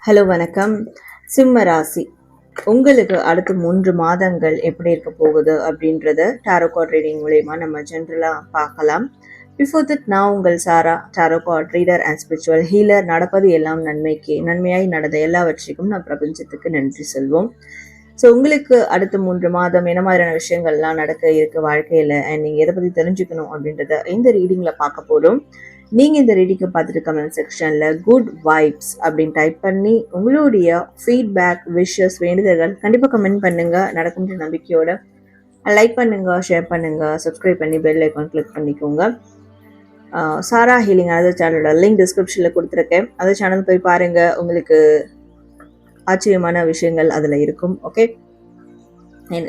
Hello வணக்கம். சிம்ம ராசி உங்களுக்கு அடுத்த 3 மாதங்கள் எப்படி இருக்க போகுது அப்படின்றத டாரோ கார்ட் ரீடிங் மூலயமா நம்ம ஜென்ரலாக பார்க்கலாம். பிஃபோர் தட் நான் உங்கள் Sara, tarot card reader and spiritual healer. நடப்பது எல்லாம் நன்மைக்கு, நன்மையாய் நடந்த எல்லாவற்றிற்கும் நான் பிரபஞ்சத்துக்கு நன்றி சொல்வோம். ஸோ உங்களுக்கு அடுத்த 3 மாதம் என்ன மாதிரியான விஷயங்கள்லாம் நடக்க இருக்கு வாழ்க்கையில் அண்ட் நீங்கள் எதை பற்றி தெரிஞ்சுக்கணும் அப்படின்றத இந்த ரீடிங்கில் பார்க்க போகிறோம். நீங்கள் இந்த ரீடிங்கை பார்த்துட்டு கமெண்ட் செக்ஷனில் குட் வைப்ஸ் அப்படின்னு டைப் பண்ணி உங்களுடைய ஃபீட்பேக், விஷஸ், வேண்டுதல்கள் கண்டிப்பாக கமெண்ட் பண்ணுங்கள். நடக்கும்ன்ற நம்பிக்கையோட லைக் பண்ணுங்கள், ஷேர் பண்ணுங்கள், சப்ஸ்கிரைப் பண்ணி பெல் ஐக்கான் கிளிக் பண்ணிக்கோங்க. சாரா ஹீலிங் அதர் சேனலோட லிங்க் டிஸ்கிரிப்ஷனில் கொடுத்துருக்கேன். அந்த சேனல் போய் பாருங்கள், உங்களுக்கு ஆச்சரியமான விஷயங்கள் அதில் இருக்கும். ஓகே,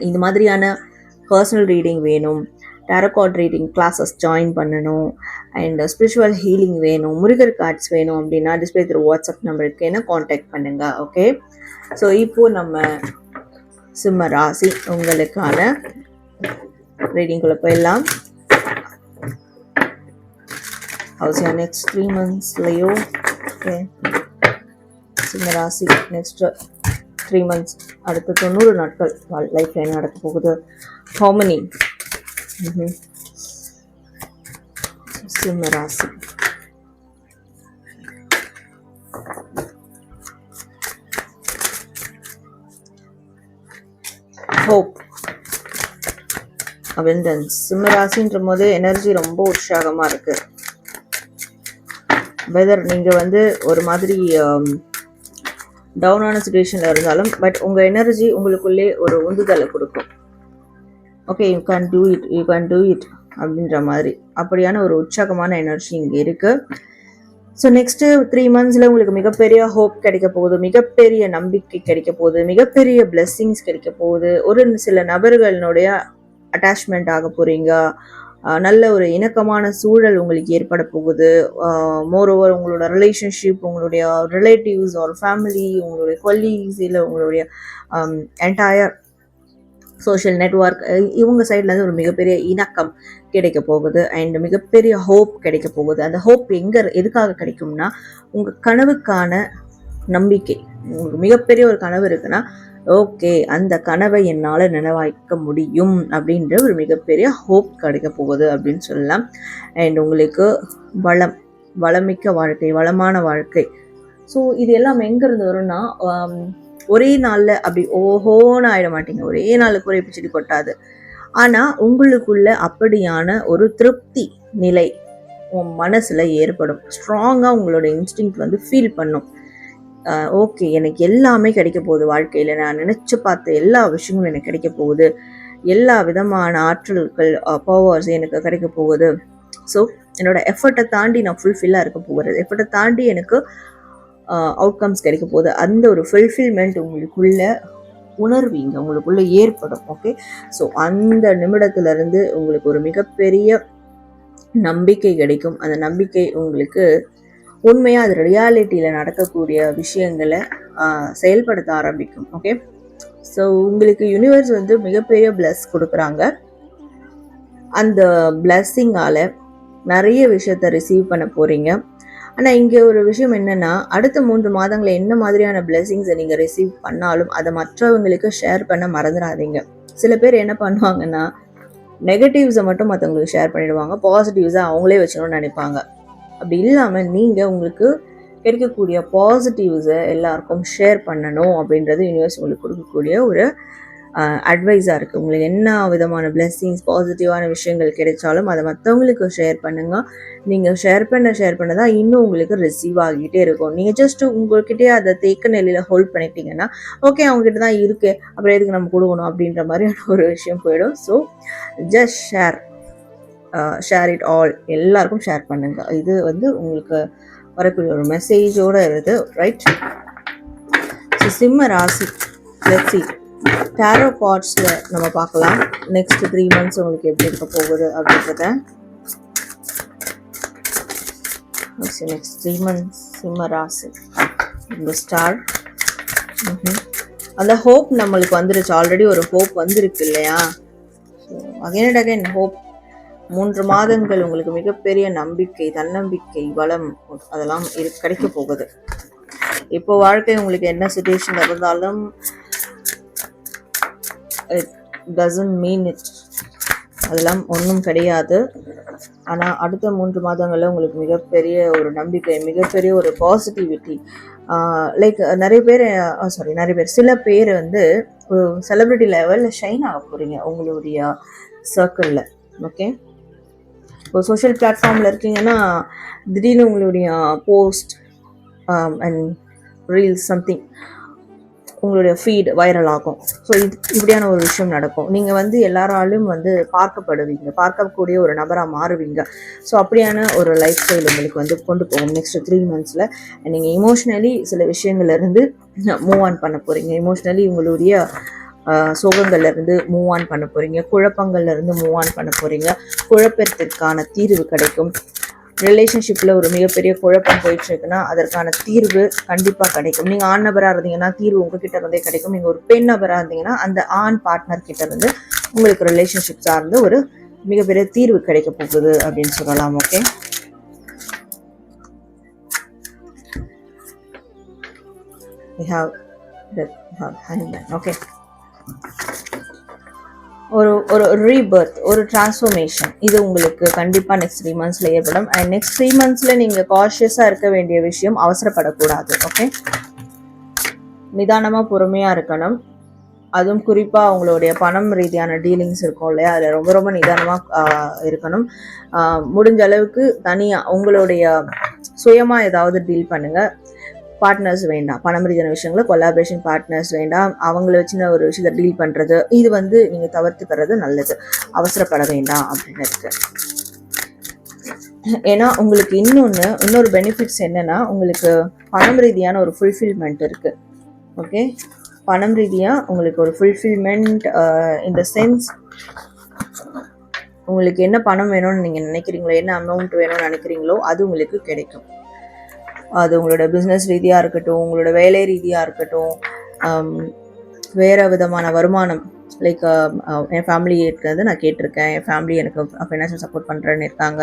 இந்த மாதிரியான பர்சனல் ரீடிங் வேணும், tarot card reading classes join பண்ணணும் அண்ட் ஸ்பிரிச்சுவல் ஹீலிங் வேணும், முருகர் கார்ட்ஸ் வேணும் அப்படின்னா டிஸ்பிளே த்ரூ வாட்ஸ்அப் நம்பருக்கு என்ன காண்டாக்ட் பண்ணுங்கள். ஓகே, ஸோ இப்போது நம்ம சிம்ம ராசி உங்களுக்கான ரீடிங்குள்ளே போயிடலாம். ஹவுஸ் யோர் நெக்ஸ்ட் 3 monthsலையோ ஓகே, சிம்ம ராசி நெக்ஸ்ட் 3 months அடுத்த 90 நாட்கள் லைஃப்ல என்ன நடக்க போகுது, ஹார்மனி. சிம்ம ராசி ஹோப், அபண்டன்ஸ். சிம்ம ராசின்ற போது எனர்ஜி ரொம்ப உற்சாகமாக இருக்கு. வெதர் நீங்கள் ஒரு மாதிரி டவுனான சுச்சுவேஷனில் இருந்தாலும் பட் உங்கள் எனர்ஜி உங்களுக்குள்ளே ஒரு உந்துதலை கொடுக்கும். Okay, you can do it அப்படின்ற மாதிரி அப்படியான ஒரு உற்சாகமான எனர்ஜி இங்கே இருக்குது. ஸோ நெக்ஸ்ட்டு 3 monthsல உங்களுக்கு மிகப்பெரிய ஹோப் கிடைக்க போகுது, மிகப்பெரிய நம்பிக்கை கிடைக்க போகுது, மிகப்பெரிய பிளெஸ்ஸிங்ஸ் கிடைக்க போகுது. ஒரு சில நபர்களுடைய அட்டாச்மெண்ட் ஆக போகிறீங்க. நல்ல ஒரு இணக்கமான சூழல் உங்களுக்கு ஏற்பட போகுது. மோரோவர் உங்களோட ரிலேஷன்ஷிப், உங்களுடைய ரிலேட்டிவ்ஸ் ஆர் ஃபேமிலி, உங்களுடைய கொலீக்ஸ், இல்லை உங்களுடைய என்டையர் சோஷியல் நெட்ஒர்க், இவங்க சைட்லேருந்து ஒரு மிகப்பெரிய இணக்கம் கிடைக்க போகுது அண்ட் மிகப்பெரிய ஹோப் கிடைக்க போகுது. அந்த ஹோப் எதுக்காக கிடைக்கும்னா உங்கள் கனவுக்கான நம்பிக்கை. உங்களுக்கு மிகப்பெரிய ஒரு கனவு இருக்குன்னா ஓகே, அந்த கனவை என்னால் நினைவாக்க முடியும் அப்படின்ற ஒரு மிகப்பெரிய ஹோப் கிடைக்க போகுது அப்படின்னு சொல்லலாம். அண்ட் உங்களுக்கு வளமிக்க வாழ்க்கை, வளமான வாழ்க்கை. ஸோ இது எல்லாம் எங்கேருந்து வரும்னா ஒரே நாளில் அப்படி ஓஹோன்னு ஆகிட மாட்டீங்க, ஒரே நாளுக்கு ஒரே பிச்சடி கொட்டாது. ஆனால் உங்களுக்குள்ள அப்படியான ஒரு திருப்தி நிலை உன் மனசில் ஏற்படும். ஸ்ட்ராங்காக உங்களோட இன்ஸ்டிங்க்ட் ஃபீல் பண்ணும். ஓகே, எனக்கு எல்லாமே கிடைக்க போகுது வாழ்க்கையில், நான் நினச்சி பார்த்த எல்லா விஷயங்களும் எனக்கு கிடைக்க போகுது, எல்லா விதமான ஆற்றல்கள், பவர்ஸ் எனக்கு கிடைக்க போகுது. ஸோ என்னோட எஃபர்ட்டை தாண்டி நான் ஃபுல்ஃபில்லாக இருக்க போகிறது, எஃபர்ட்டை தாண்டி எனக்கு அவுட்கம்ஸ் கிடைக்க போகுது. அந்த ஒரு ஃபுல்ஃபில்மெண்ட் உங்களுக்குள்ள உணர்வீங்க, உங்களுக்குள்ள ஏற்படும். ஓகே, ஸோ அந்த நிமிடத்துலேருந்து உங்களுக்கு ஒரு மிகப்பெரிய நம்பிக்கை கிடைக்கும். அந்த நம்பிக்கை உங்களுக்கு உண்மையாக அது ரியாலிட்டியில் நடக்கக்கூடிய விஷயங்களை செயல்படுத்த ஆரம்பிக்கும். ஓகே, ஸோ உங்களுக்கு யூனிவர்ஸ் மிகப்பெரிய பிளஸ் கொடுக்குறாங்க. அந்த பிளஸ்ஸிங்கால் நிறைய விஷயத்தை ரிசீவ் பண்ண போகிறீங்க. ஆனால் இங்கே ஒரு விஷயம் என்னென்னா, அடுத்த 3 மாதங்களில் என்ன மாதிரியான பிளெஸிங்ஸை நீங்கள் ரிசீவ் பண்ணாலும் அதை மற்றவங்களுக்கு ஷேர் பண்ண மறந்துடாதீங்க. சில பேர் என்ன பண்ணுவாங்கன்னா நெகட்டிவ்ஸை மட்டும் மற்றவங்களுக்கு ஷேர் பண்ணிடுவாங்க, பாசிட்டிவ்ஸை அவங்களே வச்சுக்கணும்னு நினைப்பாங்க. அப்படி இல்லாமல் நீங்கள் உங்களுக்கு கிடைக்கக்கூடிய பாசிட்டிவ்ஸை எல்லாருக்கும் ஷேர் பண்ணணும் அப்படின்றது யூனிவர்ஸ் உங்களுக்கு கொடுக்கக்கூடிய ஒரு அட்வைஸாக இருக்குது. உங்களுக்கு என்ன விதமான பிளெஸ்ஸிங்ஸ், பாசிட்டிவான விஷயங்கள் கிடைச்சாலும் அதை மற்றவங்களுக்கு ஷேர் பண்ணுங்கள். நீங்கள் ஷேர் பண்ண தான் இன்னும் உங்களுக்கு ரிசீவ் ஆகிட்டே இருக்கும். நீங்கள் ஜஸ்ட்டு உங்கள்கிட்டே அதை தேக்க நிலையில் ஹோல்ட் பண்ணிட்டீங்கன்னா ஓகே, அவங்ககிட்ட தான் இருக்குது, அப்புறம் எதுக்கு நம்ம கொடுக்கணும் அப்படின்ற மாதிரியான ஒரு விஷயம் போயிடும். So just share it all, எல்லாருக்கும் ஷேர் பண்ணுங்கள். இது உங்களுக்கு வரக்கூடிய ஒரு மெசேஜோடு இருக்குது, ரைட்? ஸோ சிம்ம ராசி, லெட்ஸ் see டாரோ கார்ட்ஸில் நம்ம பார்க்கலாம் நெக்ஸ்ட் 3 months உங்களுக்கு எப்படி இருக்க போகுது அப்படின்றத. நெக்ஸ்ட் 3 months சிம்ம ராசி, இந்த ஸ்டார். அந்த ஹோப் நம்மளுக்கு வந்துருச்சு, ஆல்ரெடி ஒரு ஹோப் வந்திருக்கு இல்லையா? So again and again hope. 3 மாதங்கள் உங்களுக்கு மிகப்பெரிய நம்பிக்கை, தன்னம்பிக்கை, வளம் அதெல்லாம் கிடைக்க போகுது. இப்போ வாழ்க்கை உங்களுக்கு என்ன சுச்சுவேஷன் இருந்தாலும் இட் டசன்ட் மீன் இட், அதெல்லாம் ஒன்றும் கிடையாது. ஆனால் அடுத்த 3 மாதங்களில் உங்களுக்கு மிகப்பெரிய ஒரு நம்பிக்கை, மிகப்பெரிய ஒரு பாசிட்டிவிட்டி. லைக் நிறைய பேர் சில பேர் வந்து ஒரு செலிப்ரிட்டி லெவலில் ஷைன் ஆக போகிறீங்க உங்களுடைய சர்க்கிளில். ஓகே, இப்போ சோஷியல் பிளாட்ஃபார்மில் இருக்கீங்கன்னா திடீர்னு உங்களுடைய போஸ்ட் அண்ட் ரீல்ஸ் சம்திங் உங்களுடைய ஃபீட் வைரல் ஆகும். ஸோ இப்படியான ஒரு விஷயம் நடக்கும். நீங்கள் வந்து எல்லாராலும் வந்து பார்க்கப்படுவீங்க, பார்க்கக்கூடிய ஒரு நபராக மாறுவீங்க. ஸோ அப்படியான ஒரு லைஃப் ஸ்டைல் உங்களுக்கு வந்து கொண்டு போகும் நெக்ஸ்ட் 3 months. நீங்கள் இமோஷ்னலி சில விஷயங்கள்லேருந்து மூவ் ஆன் பண்ண போகிறீங்க. இமோஷ்னலி உங்களுடைய சோகங்கள்லேருந்து மூவ் ஆன் பண்ண போகிறீங்க. குழப்பங்கள்லேருந்து மூவ் ஆன் பண்ண போகிறீங்க. குழப்பத்திற்கான தீர்வு கிடைக்கும். ரிலேஷன்ஷிப்பில் ஒரு மிகப்பெரிய குழப்பம் போயிட்டுருக்குன்னா அதற்கான தீர்வு கண்டிப்பாக கிடைக்கும். நீங்கள் ஆண் நபராக இருந்தீங்கன்னா தீர்வு உங்ககிட்ட இருந்தே கிடைக்கும். நீங்கள் ஒரு பெண் நபராக இருந்தீங்கன்னா அந்த ஆண் பார்ட்னர் கிட்ட இருந்து உங்களுக்கு ரிலேஷன்ஷிப் சார்ந்து ஒரு மிகப்பெரிய தீர்வு கிடைக்க போகுது அப்படின்னு சொல்லலாம். ஓகே, ஓகே, ஒரு ரீபர்த், ஒரு டிரான்ஸ்ஃபர்மேஷன் இது உங்களுக்கு கண்டிப்பாக நெக்ஸ்ட் 3 months ஏற்படும். அண்ட் நெக்ஸ்ட் 3 months நீங்கள் காஷியஸாக இருக்க வேண்டிய விஷயம் அவசரப்படக்கூடாது. ஓகே, நிதானமாக பொறுமையாக இருக்கணும். அதுவும் குறிப்பாக உங்களுடைய பணம் ரீதியான டீலிங்ஸ் இருக்கும் இல்லையா, அதில் ரொம்ப ரொம்ப நிதானமாக இருக்கணும். முடிஞ்ச அளவுக்கு தனியாக உங்களுடைய சுயமாக ஏதாவது டீல் பண்ணுங்கள். பார்ட்னர்ஸ் வேண்டாம். பணம் ரீதியான விஷயங்கள கொலாபரேஷன் பார்ட்னர்ஸ் வேண்டாம். அவங்கள வச்சுன ஒரு விஷயத்தை டீல் பண்ணுறது இது வந்து நீங்கள் தவிர்த்துக்கிறது நல்லது. அவசரப்பட வேண்டாம் அப்படின்னு இருக்கு. ஏன்னா உங்களுக்கு இன்னொரு பெனிஃபிட்ஸ் என்னன்னா, உங்களுக்கு பணம் ரீதியான ஒரு ஃபுல்ஃபில்மெண்ட் இருக்கு. ஓகே, பணம் ரீதியாக உங்களுக்கு ஒரு ஃபுல்ஃபில்மெண்ட் இன் த சென்ஸ், உங்களுக்கு என்ன பணம் வேணும்னு நீங்கள் நினைக்கிறீங்களோ, என்ன அமௌண்ட் வேணும்னு நினைக்கிறீங்களோ அது உங்களுக்கு கிடைக்கும். அது உங்களோட பிஸ்னஸ் ரீதியாக இருக்கட்டும், உங்களோட வேலை ரீதியாக இருக்கட்டும், வேறு விதமான வருமானம். லைக் என் ஃபேமிலி இருக்கிறது நான் கேட்டிருக்கேன், என் ஃபேமிலி எனக்கு ஃபைனான்ஷியல் சப்போர்ட் பண்ணுறேன்னு இருக்காங்க,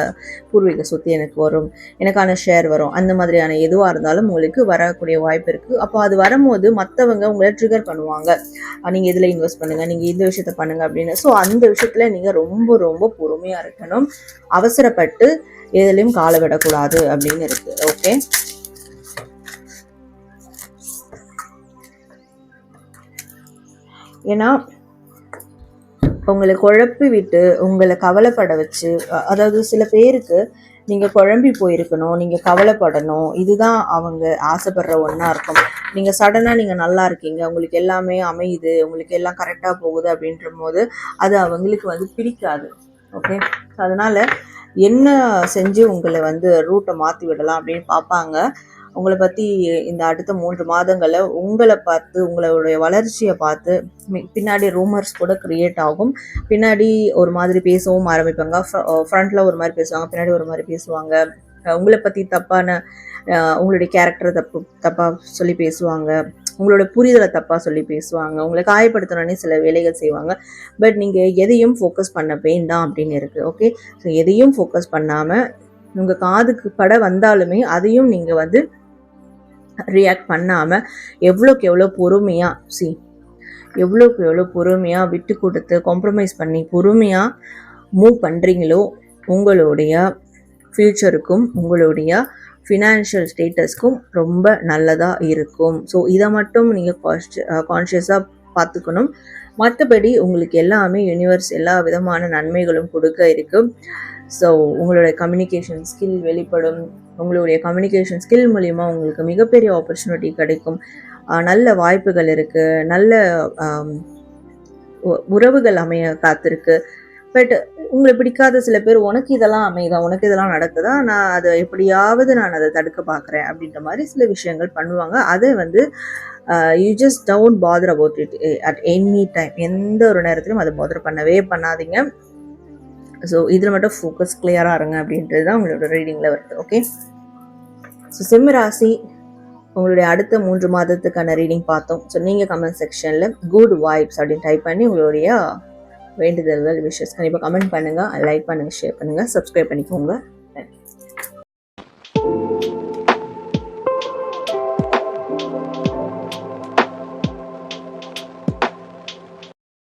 பூர்வீக சொத்து எனக்கு வரும், எனக்கான ஷேர் வரும், அந்த மாதிரியான எதுவாக இருந்தாலும் உங்களுக்கு வரக்கூடிய வாய்ப்பு இருக்குது. அப்போ அது வரும்போது மற்றவங்க உங்களை ட்ரிகர் பண்ணுவாங்க, நீங்கள் இதில் இன்வெஸ்ட் பண்ணுங்கள், நீங்கள் இந்த விஷயத்த பண்ணுங்கள் அப்படின்னு. ஸோ அந்த விஷயத்தில் நீங்கள் ரொம்ப ரொம்ப பொறுமையாக இருக்கணும். அவசரப்பட்டு எதுலையும் காலை விடக்கூடாது அப்படின்னு இருக்குது. ஓகே, ஏன்னா உங்களை குழப்பி விட்டு உங்களை கவலைப்பட வச்சு, அதாவது சில பேருக்கு நீங்கள் குழம்பி போயிருக்கணும், நீங்கள் கவலைப்படணும், இதுதான் அவங்க ஆசைப்படுற ஒன்றா இருக்கும். நீங்கள் சடனாக நீங்கள் நல்லா இருக்கீங்க, உங்களுக்கு எல்லாமே அமையுது, உங்களுக்கு எல்லாம் கரெக்டாக போகுது அப்படின்ற போது அது அவங்களுக்கு வந்து பிடிக்காது. ஓகே, அதனால் என்ன செஞ்சு உங்களை வந்து ரூட்டை மாற்றி விடலாம் அப்படின்னு பார்ப்பாங்க. உங்களை பற்றி இந்த அடுத்த 3 மாதங்களில் உங்களை பார்த்து, உங்களுடைய வளர்ச்சியை பார்த்து பின்னாடி ரூமர்ஸ் கூட க்ரியேட் ஆகும். பின்னாடி ஒரு மாதிரி பேசவும் ஆரம்பிப்பாங்க. ஃப்ரண்ட்டில் ஒரு மாதிரி பேசுவாங்க, பின்னாடி ஒரு மாதிரி பேசுவாங்க. உங்களை பற்றி தப்பான உங்களுடைய கேரக்டரை தப்பாக சொல்லி பேசுவாங்க, உங்களோட புரிதலை தப்பாக சொல்லி பேசுவாங்க, உங்களை காயப்படுத்தணுன்னே சில வேலைகள் செய்வாங்க. பட் நீங்கள் எதையும் ஃபோக்கஸ் பண்ண வேண்டாம் அப்படின்னு இருக்குது. ஓகே, ஸோ எதையும் ஃபோக்கஸ் பண்ணாமல் உங்கள் காதுக்கு பட வந்தாலுமே அதையும் நீங்கள் வந்து ரியாக்ட் பண்ணாமல் எவ்வளோக்கு எவ்வளோ பொறுமையாக எவ்வளோக்கு எவ்வளோ பொறுமையாக விட்டு கொடுத்து காம்ப்ரமைஸ் பண்ணி பொறுமையாக மூவ் பண்ணுறீங்களோ உங்களுடைய ஃப்யூச்சருக்கும் உங்களுடைய ஃபினான்ஷியல் ஸ்டேட்டஸ்க்கும் ரொம்ப நல்லதாக இருக்கும். ஸோ இதை மட்டும் நீங்கள் கான்ஷியஸாக பார்த்துக்கணும். மற்றபடி உங்களுக்கு எல்லாமே யூனிவர்ஸ் எல்லா விதமான நன்மைகளும் கொடுக்க இருக்குது. ஸோ உங்களுடைய கம்யூனிகேஷன் ஸ்கில் வெளிப்படும். உங்களுடைய கம்யூனிகேஷன் ஸ்கில் மூலிமா உங்களுக்கு மிகப்பெரிய ஆப்பர்ச்சுனிட்டி கிடைக்கும். நல்ல வாய்ப்புகள் இருக்குது, நல்ல உறவுகள் அமைய காத்திருக்கு. பட் உங்களை பிடிக்காத சில பேர் உனக்கு இதெல்லாம் அமையுதா, உனக்கு இதெல்லாம் நடக்குதா, நான் அதை எப்படியாவது நான் அதை தடுக்க பார்க்குறேன் அப்படின்ற மாதிரி சில விஷயங்கள் பண்ணுவாங்க. அதை வந்து you just don't father about it at any time. எந்த ஒரு நேரத்திலும் அதை பாதர் பண்ணவே பண்ணாதீங்க. ஸோ இதில் மட்டும் ஃபோக்கஸ் கிளியராக இருங்க அப்படின்றது தான் உங்களோட ரீடிங்கில் வருது. ஓகே, ஸோ சிம்ம ராசி உங்களுடைய அடுத்த 3 மாதத்துக்கான ரீடிங் பார்த்தோம். ஸோ நீங்கள் கமெண்ட் செக்ஷனில் குட் வைப்ஸ் அப்படின்னு டைப் பண்ணி உங்களுடைய வேண்டுதல்கள் விஷஸ் கண்டிப்பாக கமெண்ட் பண்ணுங்கள், லைக் பண்ணுங்கள், ஷேர் பண்ணுங்கள், சப்ஸ்கிரைப் பண்ணிக்கோங்க.